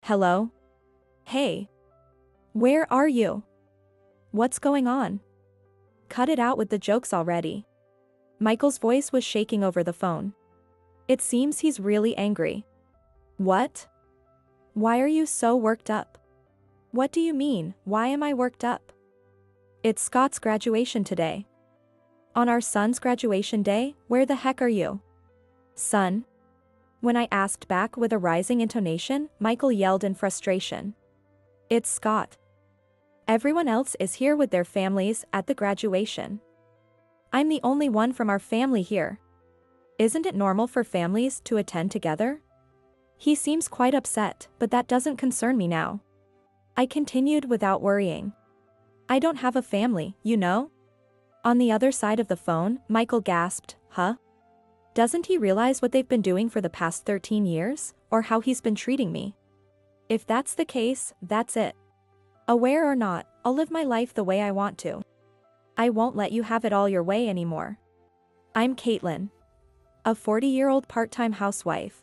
Hello? Hey. Where are you? What's going on? Cut it out with the jokes already. Michael's voice was shaking over the phone. It seems he's really angry. What? Why are you so worked up? What do you mean, why am I worked up? It's Scott's graduation today. On our son's graduation day, where the heck are you? Son? When I asked back with a rising intonation, Michael yelled in frustration. It's Scott. Everyone else is here with their families at the graduation. I'm the only one from our family here. Isn't it normal for families to attend together? He seems quite upset, but that doesn't concern me now. I continued without worrying. I don't have a family, you know? On the other side of the phone, Michael gasped, huh? Doesn't he realize what they've been doing for the past 13 years, or how he's been treating me? If that's the case, that's it. Aware or not, I'll live my life the way I want to. I won't let you have it all your way anymore. I'm Caitlin, a 40-year-old part-time housewife.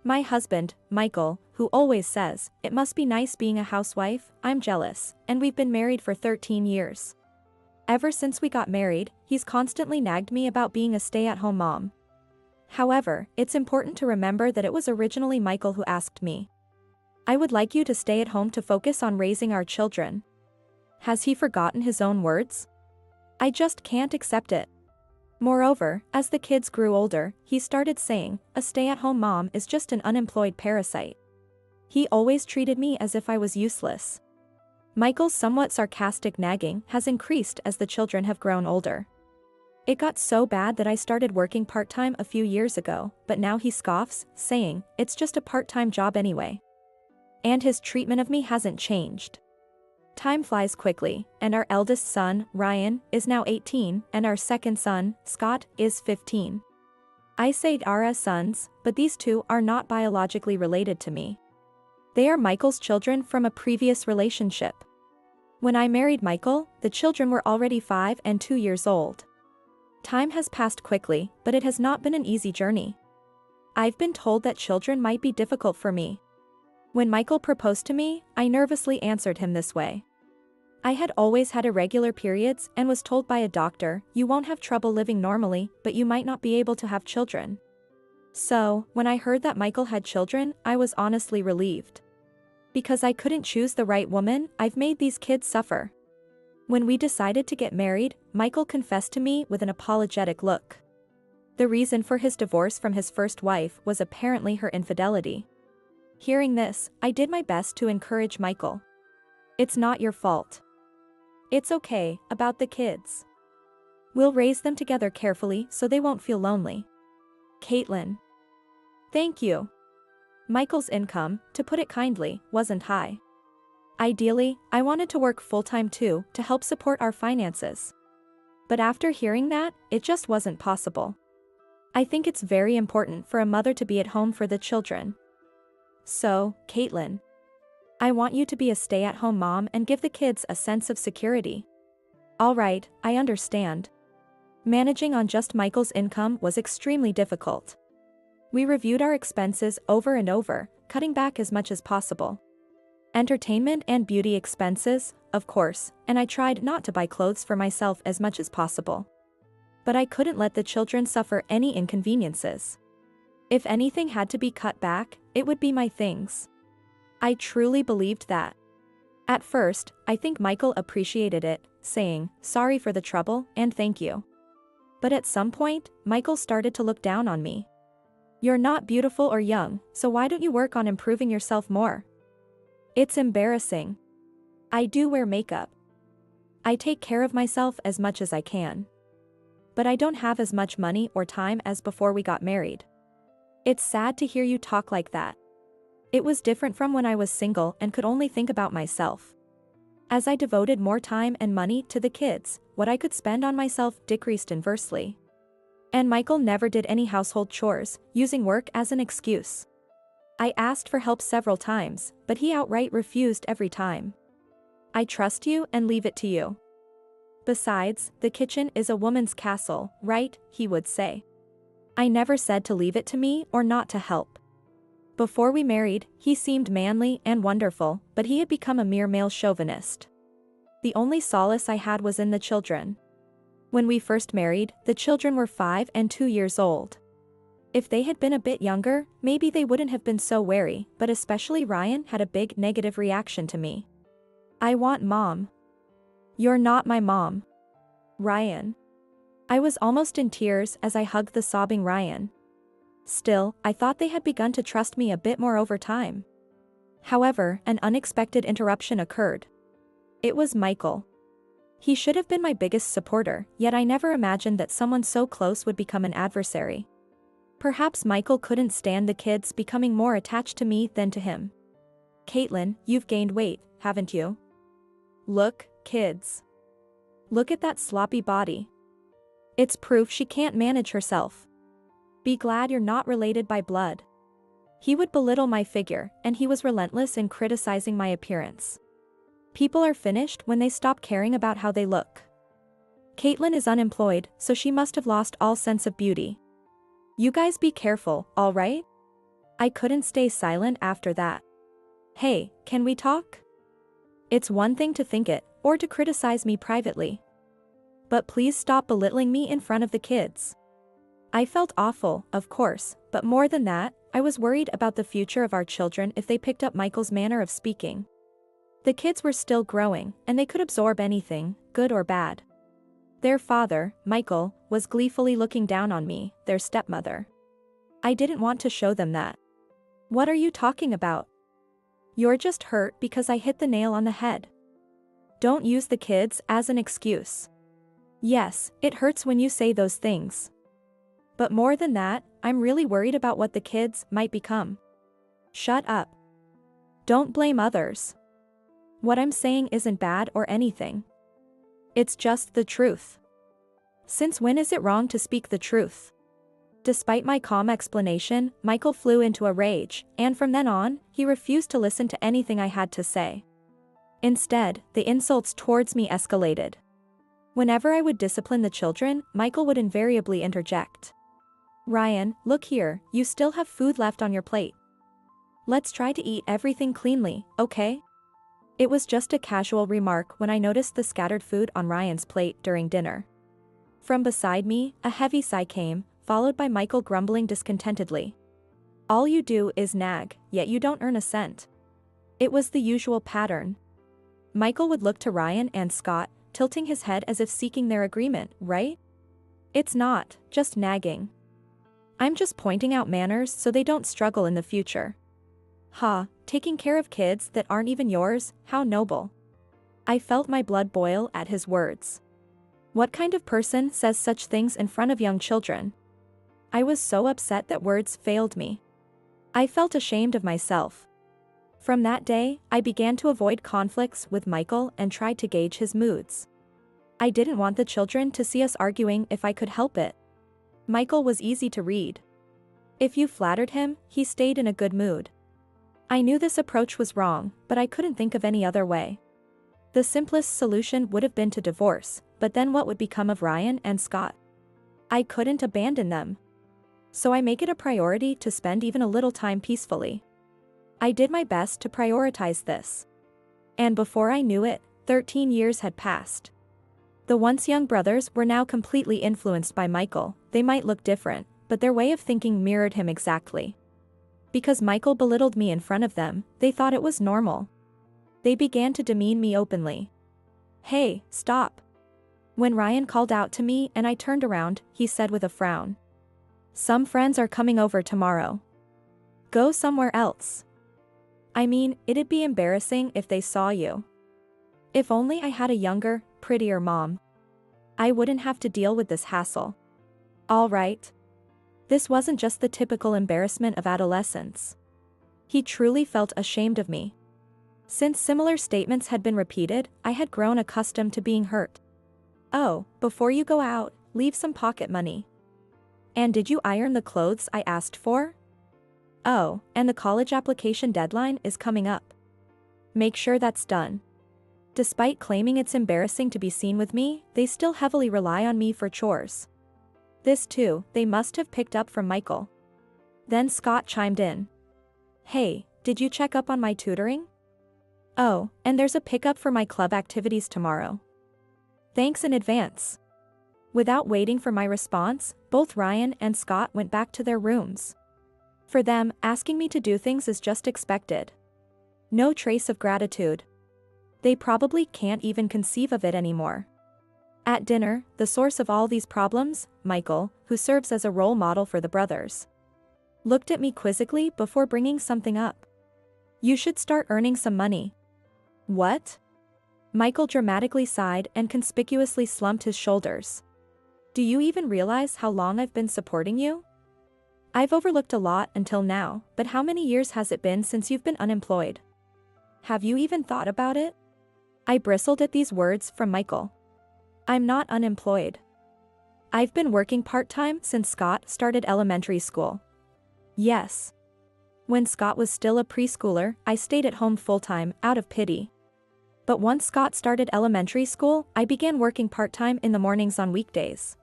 My husband, Michael, who always says, it must be nice being a housewife, I'm jealous, and we've been married for 13 years. Ever since we got married, he's constantly nagged me about being a stay-at-home mom. However, it's important to remember that it was originally Michael who asked me. I would like you to stay at home to focus on raising our children. Has he forgotten his own words? I just can't accept it. Moreover, as the kids grew older, he started saying, a stay-at-home mom is just an unemployed parasite. He always treated me as if I was useless. Michael's somewhat sarcastic nagging has increased as the children have grown older. It got so bad that I started working part-time a few years ago, but now he scoffs, saying, it's just a part-time job anyway. And his treatment of me hasn't changed. Time flies quickly, and our eldest son, Ryan, is now 18, and our second son, Scott, is 15. I say our sons, but these two are not biologically related to me. They are Michael's children from a previous relationship. When I married Michael, the children were already 5 and 2 years old. Time has passed quickly, but it has not been an easy journey. I've been told that children might be difficult for me. When Michael proposed to me, I nervously answered him this way. I had always had irregular periods and was told by a doctor, you won't have trouble living normally, but you might not be able to have children. So, when I heard that Michael had children, I was honestly relieved. Because I couldn't choose the right woman, I've made these kids suffer. When we decided to get married, Michael confessed to me with an apologetic look. The reason for his divorce from his first wife was apparently her infidelity. Hearing this, I did my best to encourage Michael. It's not your fault. It's okay, about the kids. We'll raise them together carefully so they won't feel lonely. Caitlin. Thank you. Michael's income, to put it kindly, wasn't high. Ideally, I wanted to work full-time too, to help support our finances. But after hearing that, it just wasn't possible. I think it's very important for a mother to be at home for the children. So, Caitlin, I want you to be a stay-at-home mom and give the kids a sense of security. Alright, I understand. Managing on just Michael's income was extremely difficult. We reviewed our expenses over and over, cutting back as much as possible. Entertainment and beauty expenses, of course, and I tried not to buy clothes for myself as much as possible. But I couldn't let the children suffer any inconveniences. If anything had to be cut back, it would be my things. I truly believed that. At first, I think Michael appreciated it, saying, sorry for the trouble, and thank you. But at some point, Michael started to look down on me. You're not beautiful or young, so why don't you work on improving yourself more? It's embarrassing. I do wear makeup. I take care of myself as much as I can. But I don't have as much money or time as before we got married. It's sad to hear you talk like that. It was different from when I was single and could only think about myself. As I devoted more time and money to the kids, what I could spend on myself decreased inversely. And Michael never did any household chores, using work as an excuse. I asked for help several times, but he outright refused every time. I trust you and leave it to you. Besides, the kitchen is a woman's castle, right? He would say. I never said to leave it to me or not to help. Before we married, he seemed manly and wonderful, but he had become a mere male chauvinist. The only solace I had was in the children. When we first married, the children were 5 and 2 years old. If they had been a bit younger, maybe they wouldn't have been so wary, but especially Ryan had a big negative reaction to me. "I want mom." "You're not my mom." "Ryan." I was almost in tears as I hugged the sobbing Ryan. Still, I thought they had begun to trust me a bit more over time. However, an unexpected interruption occurred. It was Michael. He should have been my biggest supporter, yet I never imagined that someone so close would become an adversary. Perhaps Michael couldn't stand the kids becoming more attached to me than to him. "Caitlin, you've gained weight, haven't you? Look, kids. Look at that sloppy body. It's proof she can't manage herself. Be glad you're not related by blood." He would belittle my figure, and he was relentless in criticizing my appearance. People are finished when they stop caring about how they look. Caitlin is unemployed, so she must have lost all sense of beauty. You guys be careful, all right? I couldn't stay silent after that. "Hey, can we talk? It's one thing to think it, or to criticize me privately. But please stop belittling me in front of the kids." I felt awful, of course, but more than that, I was worried about the future of our children if they picked up Michael's manner of speaking. The kids were still growing, and they could absorb anything, good or bad. Their father, Michael, was gleefully looking down on me, their stepmother. I didn't want to show them that. "What are you talking about? You're just hurt because I hit the nail on the head. Don't use the kids as an excuse." "Yes, it hurts when you say those things. But more than that, I'm really worried about what the kids might become." "Shut up. Don't blame others. What I'm saying isn't bad or anything. It's just the truth. Since when is it wrong to speak the truth?" Despite my calm explanation, Michael flew into a rage, and from then on, he refused to listen to anything I had to say. Instead, the insults towards me escalated. Whenever I would discipline the children, Michael would invariably interject. "Ryan, look here, you still have food left on your plate. Let's try to eat everything cleanly, okay?" It was just a casual remark when I noticed the scattered food on Ryan's plate during dinner. From beside me, a heavy sigh came, followed by Michael grumbling discontentedly. "All you do is nag, yet you don't earn a cent." It was the usual pattern. Michael would look to Ryan and Scott, tilting his head as if seeking their agreement, "Right? It's not, just nagging. I'm just pointing out manners so they don't struggle in the future." "Ha, taking care of kids that aren't even yours, how noble." I felt my blood boil at his words. What kind of person says such things in front of young children? I was so upset that words failed me. I felt ashamed of myself. From that day, I began to avoid conflicts with Michael and tried to gauge his moods. I didn't want the children to see us arguing if I could help it. Michael was easy to read. If you flattered him, he stayed in a good mood. I knew this approach was wrong, but I couldn't think of any other way. The simplest solution would have been to divorce, but then what would become of Ryan and Scott? I couldn't abandon them. So I make it a priority to spend even a little time peacefully. I did my best to prioritize this. And before I knew it, 13 years had passed. The once young brothers were now completely influenced by Michael. They might look different, but their way of thinking mirrored him exactly. Because Michael belittled me in front of them, they thought it was normal. They began to demean me openly. "Hey, stop." When Ryan called out to me and I turned around, he said with a frown, "Some friends are coming over tomorrow. Go somewhere else. I mean, it'd be embarrassing if they saw you. If only I had a younger, prettier mom. I wouldn't have to deal with this hassle." All right. This wasn't just the typical embarrassment of adolescence. He truly felt ashamed of me. Since similar statements had been repeated, I had grown accustomed to being hurt. "Oh, before you go out, leave some pocket money. And did you iron the clothes I asked for? Oh, and the college application deadline is coming up. Make sure that's done." Despite claiming it's embarrassing to be seen with me, they still heavily rely on me for chores. This too, they must have picked up from Michael. Then Scott chimed in. Hey, did you check up on my tutoring? Oh, and there's a pickup for my club activities tomorrow. Thanks in advance. Without waiting for my response, both Ryan and Scott went back to their rooms. For them, asking me to do things is just expected. No trace of gratitude. They probably can't even conceive of it anymore. At dinner, the source of all these problems, Michael, who serves as a role model for the brothers, looked at me quizzically before bringing something up. You should start earning some money. What? Michael dramatically sighed and conspicuously slumped his shoulders. Do you even realize how long I've been supporting you? I've overlooked a lot until now, but how many years has it been since you've been unemployed? Have you even thought about it? I bristled at these words from Michael. I'm not unemployed. I've been working part-time since Scott started elementary school. Yes. When Scott was still a preschooler, I stayed at home full-time, out of pity. But once Scott started elementary school, I began working part-time in the mornings on weekdays.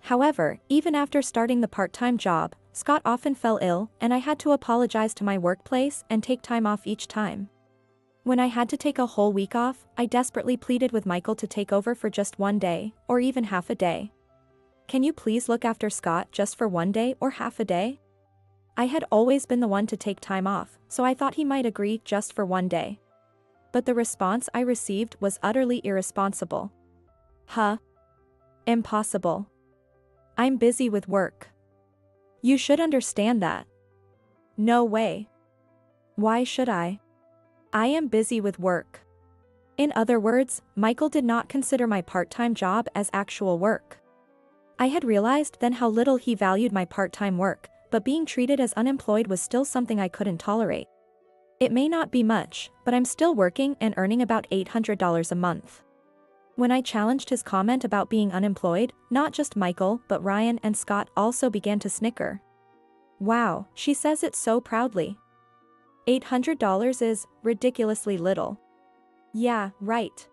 However, even after starting the part-time job, Scott often fell ill, and I had to apologize to my workplace and take time off each time. When I had to take a whole week off, I desperately pleaded with Michael to take over for just one day, or even half a day. Can you please look after Scott just for one day or half a day? I had always been the one to take time off, so I thought he might agree just for one day. But the response I received was utterly irresponsible. Huh? Impossible. I'm busy with work. You should understand that. No way. Why should I? I am busy with work. In other words, Michael did not consider my part-time job as actual work. I had realized then how little he valued my part-time work, but being treated as unemployed was still something I couldn't tolerate. It may not be much, but I'm still working and earning about $800 a month. When I challenged his comment about being unemployed, not just Michael but Ryan and Scott also began to snicker. Wow, she says it so proudly. $800 is ridiculously little. Yeah, right.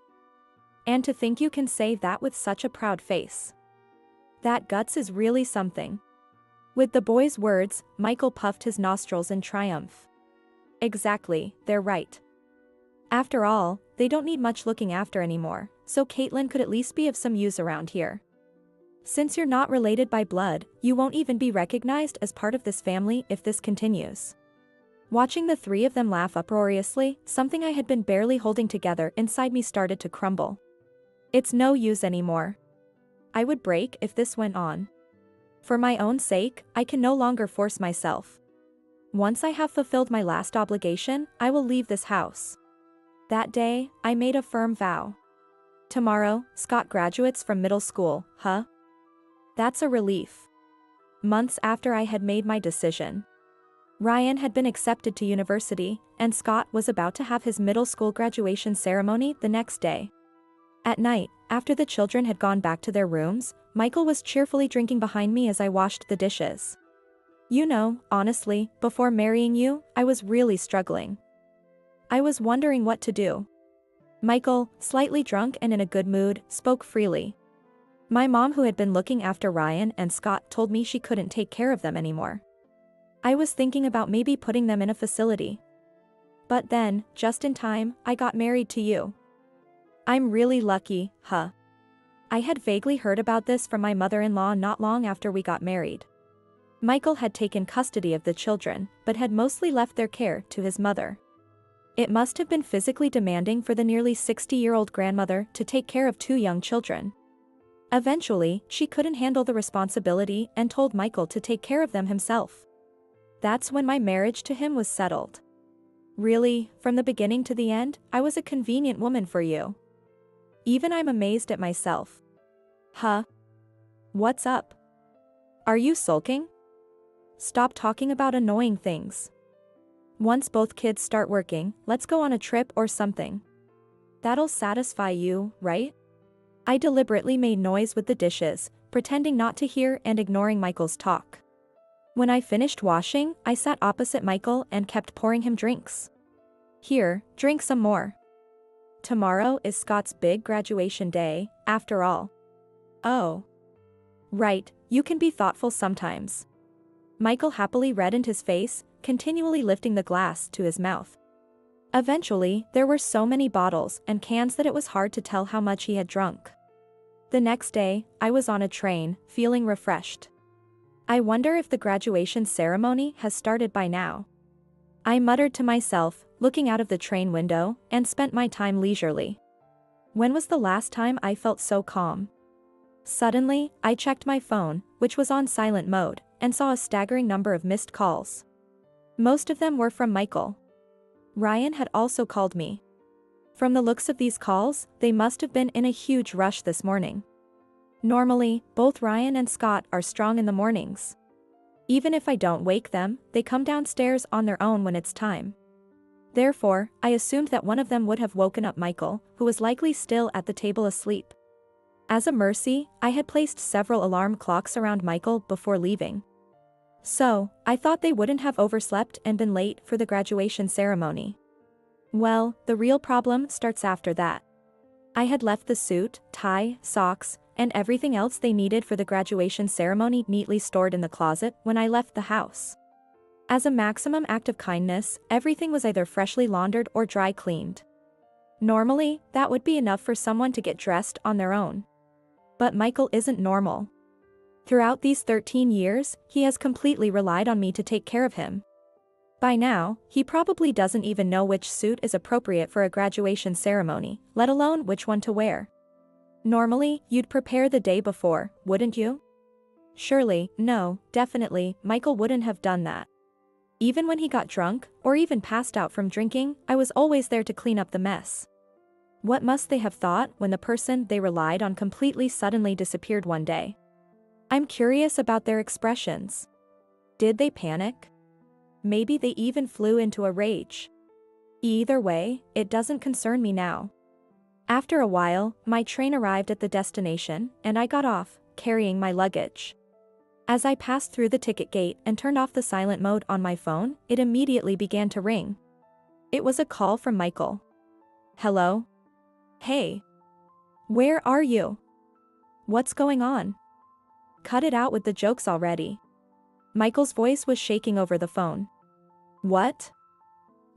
And to think you can say that with such a proud face. That guts is really something. With the boy's words, Michael puffed his nostrils in triumph. Exactly, they're right. After all, they don't need much looking after anymore, so Caitlin could at least be of some use around here. Since you're not related by blood, you won't even be recognized as part of this family if this continues. Watching the three of them laugh uproariously, something I had been barely holding together inside me started to crumble. It's no use anymore. I would break if this went on. For my own sake, I can no longer force myself. Once I have fulfilled my last obligation, I will leave this house. That day, I made a firm vow. Tomorrow, Scott graduates from middle school, huh? That's a relief. Months after I had made my decision, Ryan had been accepted to university, and Scott was about to have his middle school graduation ceremony the next day. At night, after the children had gone back to their rooms, Michael was cheerfully drinking behind me as I washed the dishes. You know, honestly, before marrying you, I was really struggling. I was wondering what to do. Michael, slightly drunk and in a good mood, spoke freely. My mom, who had been looking after Ryan and Scott, told me she couldn't take care of them anymore. I was thinking about maybe putting them in a facility. But then, just in time, I got married to you. I'm really lucky, huh? I had vaguely heard about this from my mother-in-law not long after we got married. Michael had taken custody of the children, but had mostly left their care to his mother. It must have been physically demanding for the nearly 60-year-old grandmother to take care of two young children. Eventually, she couldn't handle the responsibility and told Michael to take care of them himself. That's when my marriage to him was settled. Really, from the beginning to the end, I was a convenient woman for you. Even I'm amazed at myself. Huh? What's up? Are you sulking? Stop talking about annoying things. Once both kids start working, let's go on a trip or something. That'll satisfy you, right? I deliberately made noise with the dishes, pretending not to hear and ignoring Michael's talk. When I finished washing, I sat opposite Michael and kept pouring him drinks. Here, drink some more. Tomorrow is Scott's big graduation day, after all. Oh. Right, you can be thoughtful sometimes. Michael happily reddened his face, continually lifting the glass to his mouth. Eventually, there were so many bottles and cans that it was hard to tell how much he had drunk. The next day, I was on a train, feeling refreshed. I wonder if the graduation ceremony has started by now. I muttered to myself, looking out of the train window, and spent my time leisurely. When was the last time I felt so calm? Suddenly, I checked my phone, which was on silent mode, and saw a staggering number of missed calls. Most of them were from Michael. Ryan had also called me. From the looks of these calls, they must have been in a huge rush this morning. Normally, both Ryan and Scott are strong in the mornings. Even if I don't wake them, they come downstairs on their own when it's time. Therefore, I assumed that one of them would have woken up Michael, who was likely still at the table asleep. As a mercy, I had placed several alarm clocks around Michael before leaving. So, I thought they wouldn't have overslept and been late for the graduation ceremony. Well, the real problem starts after that. I had left the suit, tie, socks, and everything else they needed for the graduation ceremony neatly stored in the closet when I left the house. As a maximum act of kindness, everything was either freshly laundered or dry cleaned. Normally, that would be enough for someone to get dressed on their own. But Michael isn't normal. Throughout these 13 years, he has completely relied on me to take care of him. By now, he probably doesn't even know which suit is appropriate for a graduation ceremony, let alone which one to wear. Normally, you'd prepare the day before, wouldn't you? Surely, no, definitely, Michael wouldn't have done that. Even when he got drunk, or even passed out from drinking, I was always there to clean up the mess. What must they have thought when the person they relied on completely suddenly disappeared one day? I'm curious about their expressions. Did they panic? Maybe they even flew into a rage. Either way, it doesn't concern me now. After a while, my train arrived at the destination, and I got off, carrying my luggage. As I passed through the ticket gate and turned off the silent mode on my phone, it immediately began to ring. It was a call from Michael. Hello? Hey. Where are you? What's going on? Cut it out with the jokes already. Michael's voice was shaking over the phone. What?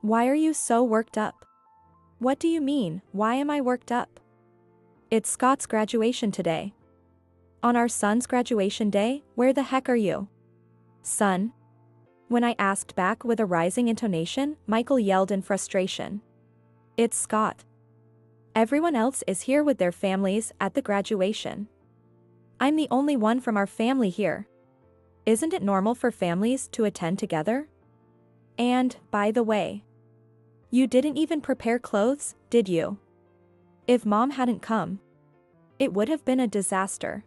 Why are you so worked up? What do you mean, why am I worked up? It's Scott's graduation today. On our son's graduation day, where the heck are you? Son? When I asked back with a rising intonation, Michael yelled in frustration. It's Scott. Everyone else is here with their families at the graduation. I'm the only one from our family here. Isn't it normal for families to attend together? And, by the way, you didn't even prepare clothes, did you? If Mom hadn't come, it would have been a disaster.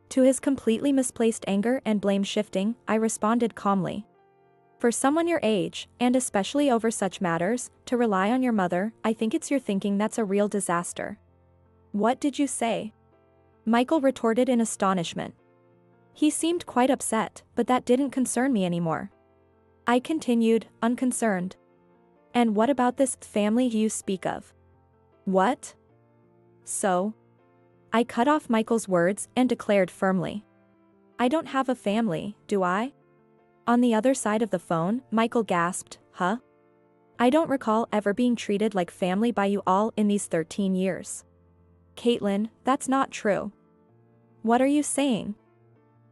To his completely misplaced anger and blame shifting, I responded calmly. For someone your age, and especially over such matters, to rely on your mother, I think it's your thinking that's a real disaster. What did you say? Michael retorted in astonishment. He seemed quite upset, but that didn't concern me anymore. I continued, unconcerned. And what about this family you speak of? What? So? I cut off Michael's words and declared firmly. I don't have a family, do I? On the other side of the phone, Michael gasped, huh? I don't recall ever being treated like family by you all in these 13 years. Caitlin, that's not true. What are you saying?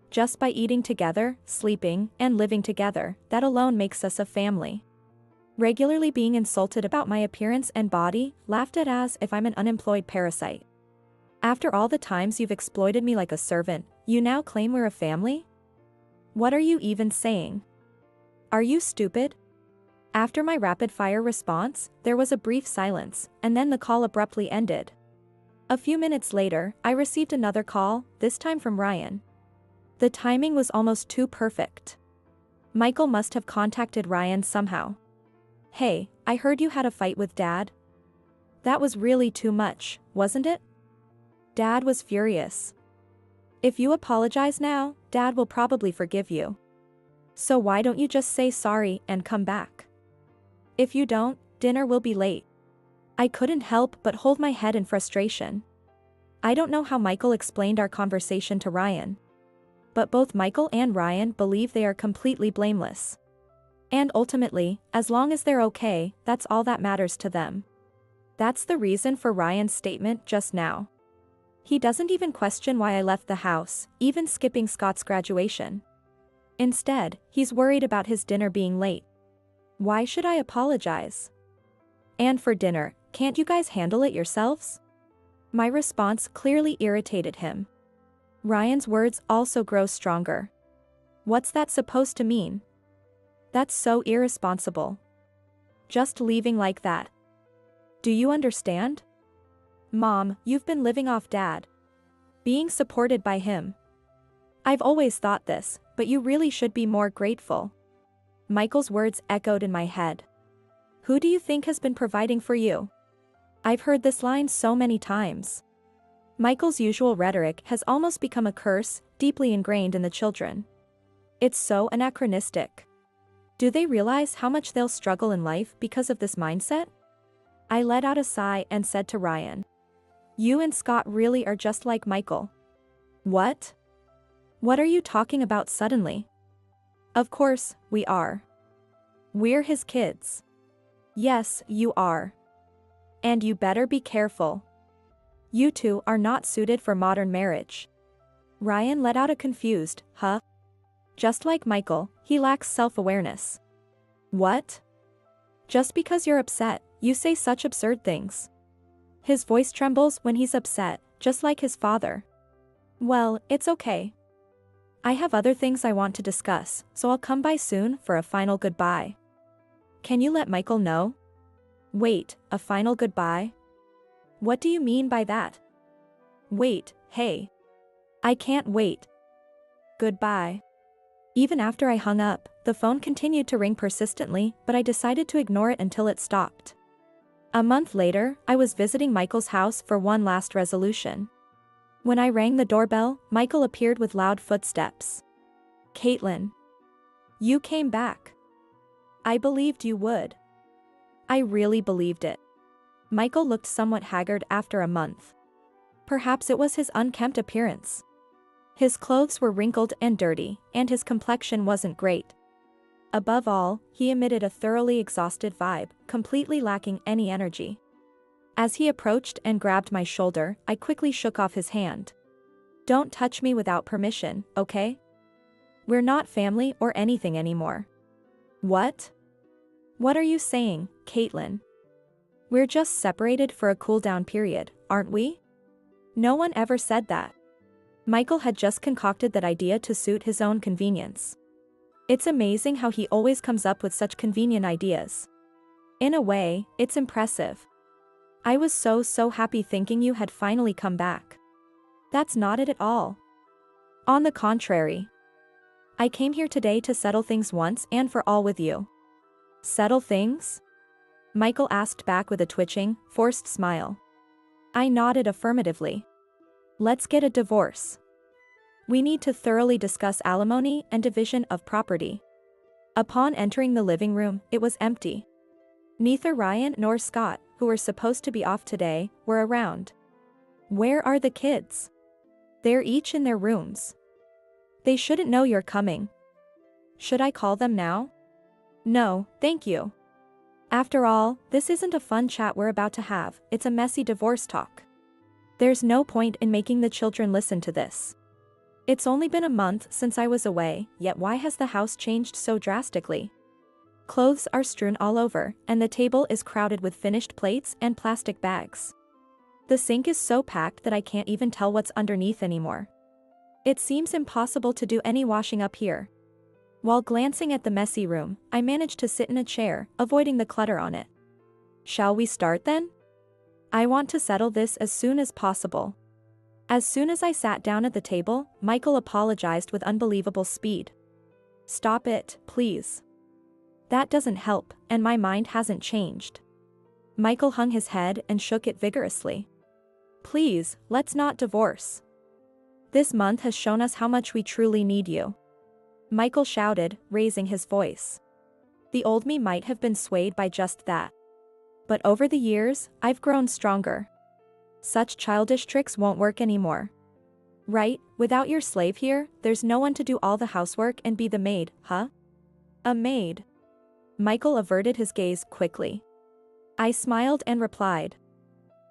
Just by eating together, sleeping, and living together, that alone makes us a family. Regularly being insulted about my appearance and body, laughed at as if I'm an unemployed parasite. After all the times you've exploited me like a servant, you now claim we're a family? What are you even saying? Are you stupid? After my rapid-fire response, there was a brief silence, and then the call abruptly ended. A few minutes later, I received another call, this time from Ryan. The timing was almost too perfect. Michael must have contacted Ryan somehow. Hey, I heard you had a fight with Dad. That was really too much, wasn't it? Dad was furious. If you apologize now, Dad will probably forgive you. So why don't you just say sorry and come back? If you don't, dinner will be late. I couldn't help but hold my head in frustration. I don't know how Michael explained our conversation to Ryan. But both Michael and Ryan believe they are completely blameless. And ultimately, as long as they're okay, that's all that matters to them. That's the reason for Ryan's statement just now. He doesn't even question why I left the house, even skipping Scott's graduation. Instead, he's worried about his dinner being late. Why should I apologize? And for dinner, can't you guys handle it yourselves? My response clearly irritated him. Ryan's words also grow stronger. What's that supposed to mean? That's so irresponsible. Just leaving like that. Do you understand? Mom, you've been living off Dad. Being supported by him. I've always thought this, but you really should be more grateful. Michael's words echoed in my head. Who do you think has been providing for you? I've heard this line so many times. Michael's usual rhetoric has almost become a curse, deeply ingrained in the children. It's so anachronistic. Do they realize how much they'll struggle in life because of this mindset? I let out a sigh and said to Ryan. You and Scott really are just like Michael. What? What are you talking about suddenly? Of course, we are. We're his kids. Yes, you are. And you better be careful. You two are not suited for modern marriage. Ryan let out a confused, huh? Just like Michael, he lacks self-awareness. What? Just because you're upset, you say such absurd things. His voice trembles when he's upset, just like his father. Well, it's okay. I have other things I want to discuss, so I'll come by soon for a final goodbye. Can you let Michael know? Wait, a final goodbye? What do you mean by that? Wait, hey. I can't wait. Goodbye. Even after I hung up, the phone continued to ring persistently, but I decided to ignore it until it stopped. A month later, I was visiting Michael's house for one last resolution. When I rang the doorbell, Michael appeared with loud footsteps. Caitlin. You came back. I believed you would. I really believed it. Michael looked somewhat haggard after a month. Perhaps it was his unkempt appearance. His clothes were wrinkled and dirty, and his complexion wasn't great. Above all, he emitted a thoroughly exhausted vibe, completely lacking any energy. As he approached and grabbed my shoulder, I quickly shook off his hand. Don't touch me without permission, okay? We're not family or anything anymore. What? What are you saying, Caitlin? We're just separated for a cool-down period, aren't we? No one ever said that. Michael had just concocted that idea to suit his own convenience. It's amazing how he always comes up with such convenient ideas. In a way, it's impressive. I was so happy thinking you had finally come back. That's not it at all. On the contrary. I came here today to settle things once and for all with you. Settle things? Michael asked back with a twitching, forced smile. I nodded affirmatively. Let's get a divorce. We need to thoroughly discuss alimony and division of property. Upon entering the living room, it was empty. Neither Ryan nor Scott, who were supposed to be off today, were around. Where are the kids? They're each in their rooms. They shouldn't know you're coming. Should I call them now? No, thank you. After all, this isn't a fun chat we're about to have, it's a messy divorce talk. There's no point in making the children listen to this. It's only been a month since I was away, yet why has the house changed so drastically? Clothes are strewn all over, and the table is crowded with finished plates and plastic bags. The sink is so packed that I can't even tell what's underneath anymore. It seems impossible to do any washing up here. While glancing at the messy room, I managed to sit in a chair, avoiding the clutter on it. Shall we start then? I want to settle this as soon as possible. As soon as I sat down at the table, Michael apologized with unbelievable speed. Stop it, please. That doesn't help, and my mind hasn't changed. Michael hung his head and shook it vigorously. Please, let's not divorce. This month has shown us how much we truly need you. Michael shouted, raising his voice. The old me might have been swayed by just that. But over the years, I've grown stronger. Such childish tricks won't work anymore. Right, without your slave here, there's no one to do all the housework and be the maid, huh? A maid. Michael averted his gaze quickly. I smiled and replied.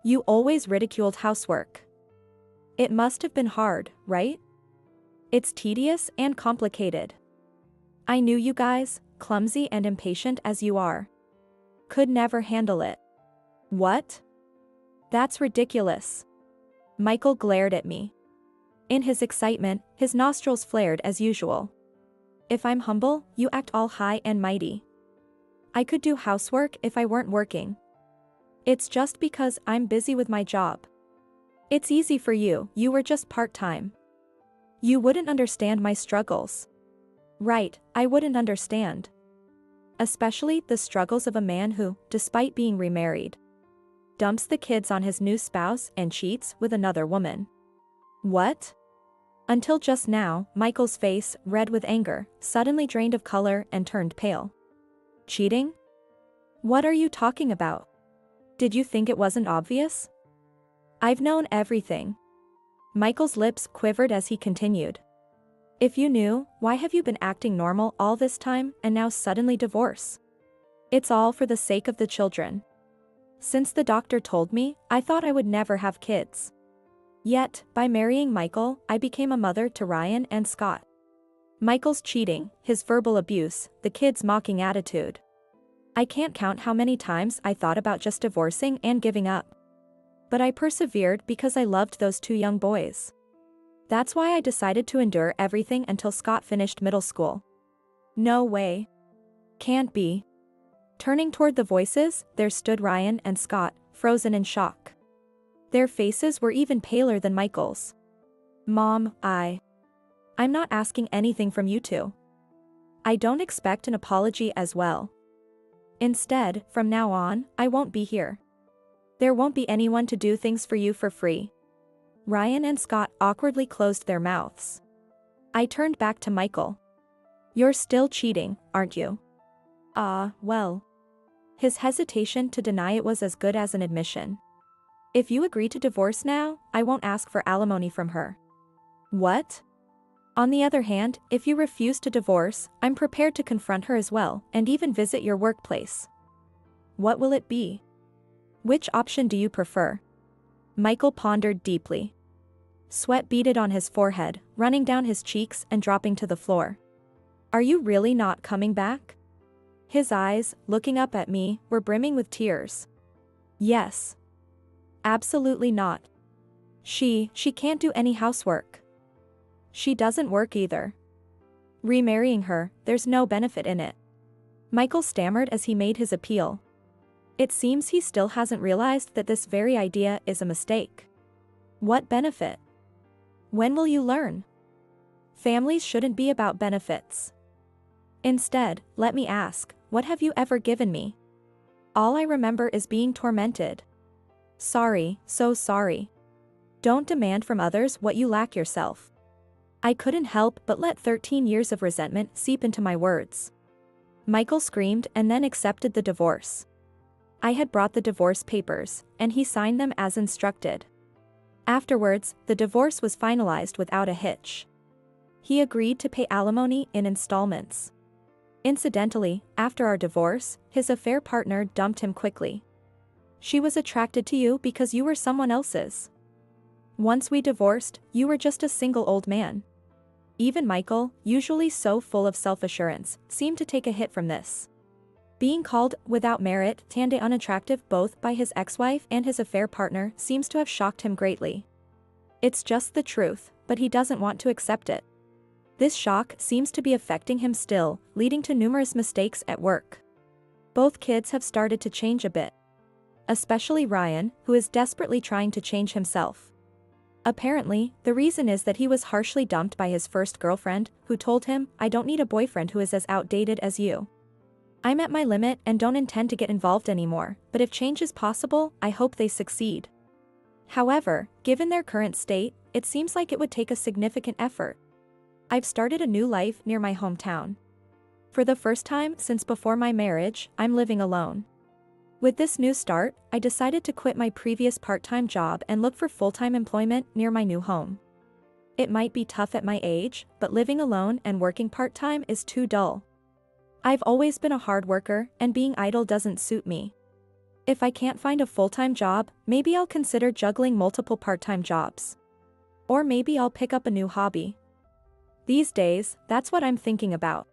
You always ridiculed housework. It must have been hard, right? It's tedious and complicated. I knew you guys, clumsy and impatient as you are, could never handle it. What? That's ridiculous. Michael glared at me. In his excitement, his nostrils flared as usual. If I'm humble, you act all high and mighty. I could do housework if I weren't working. It's just because I'm busy with my job. It's easy for you, you were just part-time. You wouldn't understand my struggles. Right, I wouldn't understand. Especially the struggles of a man who, despite being remarried, dumps the kids on his new spouse and cheats with another woman. What? Until just now, Michael's face, red with anger, suddenly drained of color and turned pale. Cheating? What are you talking about? Did you think it wasn't obvious? I've known everything. Michael's lips quivered as he continued. If you knew, why have you been acting normal all this time and now suddenly divorce? It's all for the sake of the children. Since the doctor told me, I thought I would never have kids. Yet, by marrying Michael, I became a mother to Ryan and Scott. Michael's cheating, his verbal abuse, the kids' mocking attitude. I can't count how many times I thought about just divorcing and giving up. But I persevered because I loved those two young boys. That's why I decided to endure everything until Scott finished middle school. No way. Can't be. Turning toward the voices, there stood Ryan and Scott, frozen in shock. Their faces were even paler than Michael's. Mom, I'm not asking anything from you two. I don't expect an apology as well. Instead, from now on, I won't be here. There won't be anyone to do things for you for free. Ryan and Scott awkwardly closed their mouths. I turned back to Michael. You're still cheating, aren't you? Well. His hesitation to deny it was as good as an admission. If you agree to divorce now, I won't ask for alimony from her. What? On the other hand, if you refuse to divorce, I'm prepared to confront her as well, and even visit your workplace. What will it be? Which option do you prefer? Michael pondered deeply. Sweat beaded on his forehead, running down his cheeks and dropping to the floor. Are you really not coming back? His eyes, looking up at me, were brimming with tears. Yes. Absolutely not. She can't do any housework. She doesn't work either. Remarrying her, there's no benefit in it. Michael stammered as he made his appeal. It seems he still hasn't realized that this very idea is a mistake. What benefit? When will you learn? Families shouldn't be about benefits. Instead, let me ask, what have you ever given me? All I remember is being tormented. Sorry, so sorry. Don't demand from others what you lack yourself. I couldn't help but let 13 years of resentment seep into my words. Michael screamed and then accepted the divorce. I had brought the divorce papers, and he signed them as instructed. Afterwards, the divorce was finalized without a hitch. He agreed to pay alimony in installments. Incidentally, after our divorce, his affair partner dumped him quickly. She was attracted to you because you were someone else's. Once we divorced, you were just a single old man. Even Michael, usually so full of self-assurance, seemed to take a hit from this. Being called, without merit, and unattractive both by his ex-wife and his affair partner seems to have shocked him greatly. It's just the truth, but he doesn't want to accept it. This shock seems to be affecting him still, leading to numerous mistakes at work. Both kids have started to change a bit. Especially Ryan, who is desperately trying to change himself. Apparently, the reason is that he was harshly dumped by his first girlfriend, who told him, I don't need a boyfriend who is as outdated as you. I'm at my limit and don't intend to get involved anymore, but if change is possible, I hope they succeed. However, given their current state, it seems like it would take a significant effort. I've started a new life near my hometown. For the first time since before my marriage, I'm living alone. With this new start, I decided to quit my previous part-time job and look for full-time employment near my new home. It might be tough at my age, but living alone and working part-time is too dull. I've always been a hard worker, and being idle doesn't suit me. If I can't find a full-time job, maybe I'll consider juggling multiple part-time jobs. Or maybe I'll pick up a new hobby. These days, that's what I'm thinking about.